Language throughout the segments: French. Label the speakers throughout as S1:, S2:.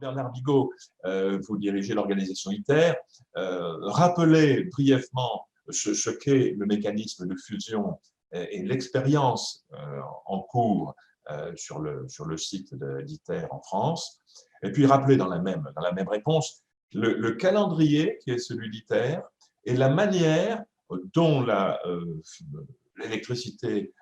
S1: Bernard Bigot, vous dirigez l'organisation ITER. Rappelez brièvement ce qu'est le mécanisme de fusion et l'expérience en cours sur le site d'ITER en France. Et puis rappelez dans la même réponse le calendrier qui est celui d'ITER et la manière dont l'électricité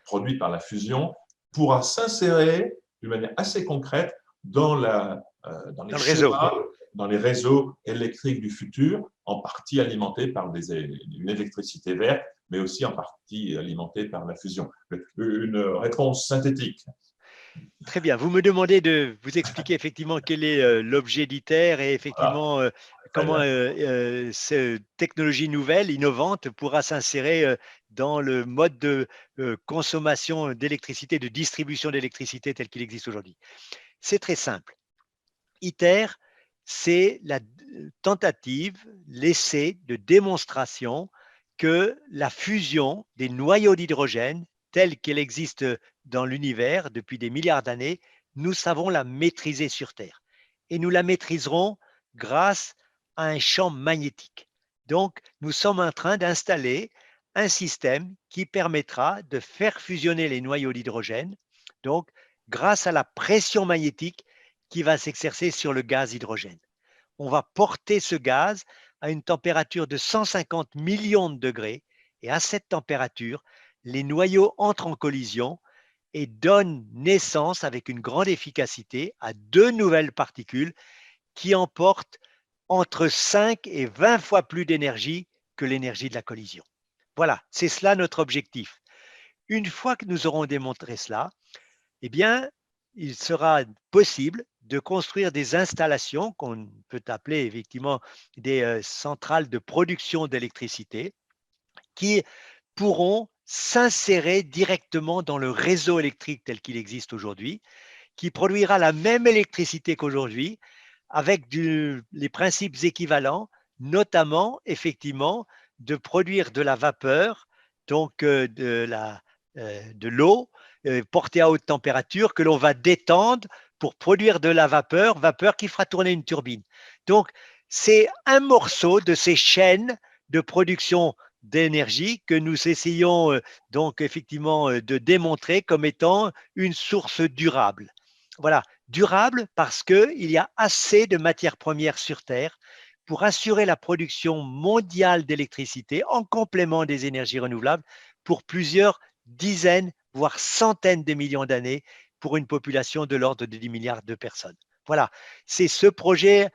S1: produite par la fusion pourra s'insérer d'une manière assez concrète dans les schémas, dans les réseaux électriques du futur, en partie alimentés par une électricité verte, mais aussi en partie alimentés par la fusion. Une réponse synthétique.
S2: Très bien. Vous me demandez de vous expliquer effectivement quel est l'objet d'ITER et effectivement comment cette technologie nouvelle, innovante, pourra s'insérer dans le mode de consommation d'électricité, de distribution d'électricité tel qu'il existe aujourd'hui. C'est très simple. ITER, c'est la tentative, l'essai de démonstration que la fusion des noyaux d'hydrogène telle qu'elle existe dans l'univers depuis des milliards d'années, nous savons la maîtriser sur Terre. Et nous la maîtriserons grâce à un champ magnétique. Donc, nous sommes en train d'installer un système qui permettra de faire fusionner les noyaux d'hydrogène, donc grâce à la pression magnétique qui va s'exercer sur le gaz hydrogène. On va porter ce gaz à une température de 150 millions de degrés et à cette température, les noyaux entrent en collision et donnent naissance avec une grande efficacité à deux nouvelles particules qui emportent entre 5 et 20 fois plus d'énergie que l'énergie de la collision. Voilà, c'est cela notre objectif. Une fois que nous aurons démontré cela, eh bien, il sera possible de construire des installations qu'on peut appeler effectivement des centrales de production d'électricité qui pourront s'insérer directement dans le réseau électrique tel qu'il existe aujourd'hui, qui produira la même électricité qu'aujourd'hui avec les principes équivalents, notamment effectivement de produire de la vapeur, donc de l'eau portée à haute température que l'on va détendre pour produire de la vapeur qui fera tourner une turbine. Donc, c'est un morceau de ces chaînes de production d'énergie que nous essayons donc effectivement de démontrer comme étant une source durable. Voilà, durable parce qu'il y a assez de matières premières sur Terre pour assurer la production mondiale d'électricité en complément des énergies renouvelables pour plusieurs dizaines, voire centaines de millions d'années pour une population de l'ordre de 10 milliards de personnes. Voilà, c'est ce projet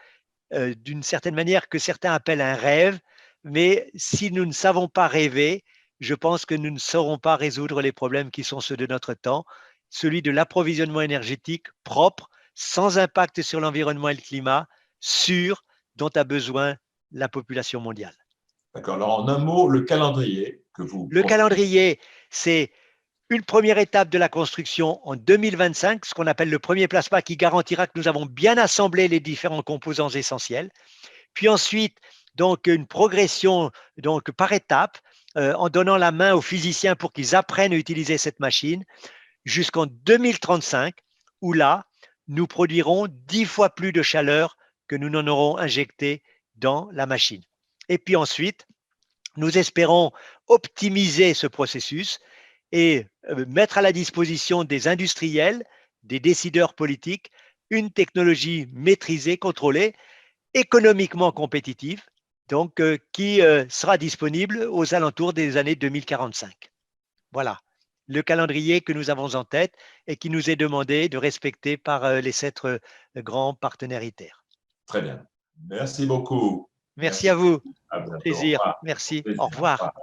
S2: d'une certaine manière que certains appellent un rêve, mais si nous ne savons pas rêver, je pense que nous ne saurons pas résoudre les problèmes qui sont ceux de notre temps, celui de l'approvisionnement énergétique propre, sans impact sur l'environnement et le climat, sûr, dont a besoin la population mondiale.
S1: D'accord. Alors, en un mot, le calendrier que vous…
S2: Le calendrier, c'est une première étape de la construction en 2025, ce qu'on appelle le premier plasma qui garantira que nous avons bien assemblé les différents composants essentiels. Puis ensuite, donc une progression donc par étapes en donnant la main aux physiciens pour qu'ils apprennent à utiliser cette machine jusqu'en 2035 où là, nous produirons 10 fois plus de chaleur que nous n'en aurons injecté dans la machine. Et puis ensuite, nous espérons optimiser ce processus et mettre à la disposition des industriels, des décideurs politiques, une technologie maîtrisée, contrôlée, économiquement compétitive, donc qui sera disponible aux alentours des années 2045. Voilà le calendrier que nous avons en tête et qui nous est demandé de respecter par les 7 grands partenaires ITER.
S1: Très bien. Merci beaucoup.
S2: Merci à vous.
S1: À bientôt.
S2: Plaisir. Merci. Au revoir.